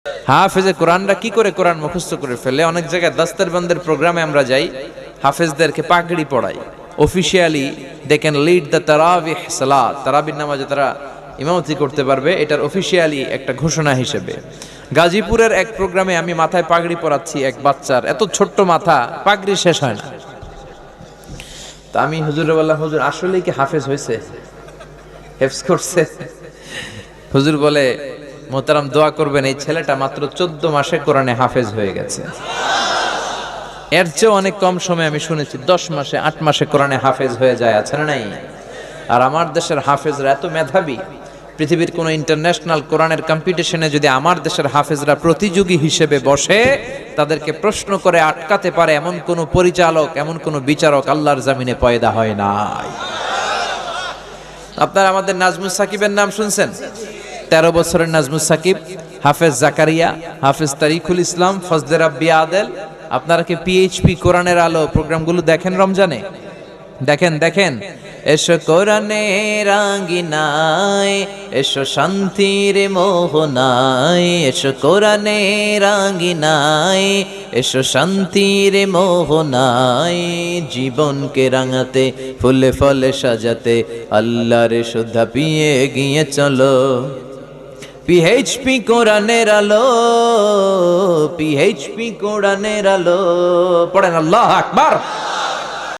হাফেজে কোরআনরা কি করে কোরআন মুখস্থ করে ফেলে? অনেক জায়গায় দাস্তারবন্দের প্রোগ্রামে আমরা যাই, হাফেজদেরকে পাগড়ি পড়াই। Officially they can lead the তারাবিহ সালাত, তারাবির নামাজে তারা ইমামতি করতে পারবে, এটার অফিশিয়ালি একটা ঘোষণা হিসেবে। গাজীপুরের এক প্রোগ্রামে আমি মাথায় পাগড়ি পরাচ্ছি এক বাচ্চার, এত ছোট্ট মাথা, পাগড়ি শেষ হয় না। তা আমি হুজুরে বললাম, হুজুর আসলেই কি হাফেজ হয়েছে, হেফজ করছে? হুজুর বলে, মোহতারাম দোয়া করবেন, এই ছেলেটা মাত্র 14 মাসে কোরআনে হাফেজ হয়ে গেছে। এর চেয়ে অনেক কম সময় আমি শুনেছি 10 মাসে 8 মাসে কোরআনে হাফেজ হয়ে যায়, আছে না নাই? আর আমার দেশের হাফেজরা এত মেধাবী, পৃথিবীর কোন ইন্টারন্যাশনাল কোরআনের কম্পিটিশনে যদি আমার দেশের হাফেজরা প্রতিযোগী হিসেবে বসে, তাদেরকে প্রশ্ন করে আটকাতে পারে এমন কোন পরিচালক, এমন কোন বিচারক আল্লাহর জমিনে পয়দা হয় নাই। আপনারা আমাদের নাজমুস সাকিবের নাম শুনছেন? 13 বছরের নাজমুস সাকিব, হাফেজ জাকারিয়া, হাফেজ তারিকুল ইসলাম, ফজলে রাব্বি আদেল। আপনারা কি পিএইচপি কোরআনের আলো প্রোগ্রামগুলো দেখেন রমজানে? দেখেন। এসো কোরআনের আঙ্গিনায়, এসো শান্তির মোহনায়, এসো কোরআনের আঙ্গিনায়, এসো শান্তির মোহনায়, জীবনকে রাঙাতে ফুলে ফলে সাজাতে আল্লাহর সুধা পিয়ে গিয়ে চলো। পিএইচপি কোরআনের আলো, পিএইচপি কোরআনের আলো। পড়েন আল্লাহু আকবার।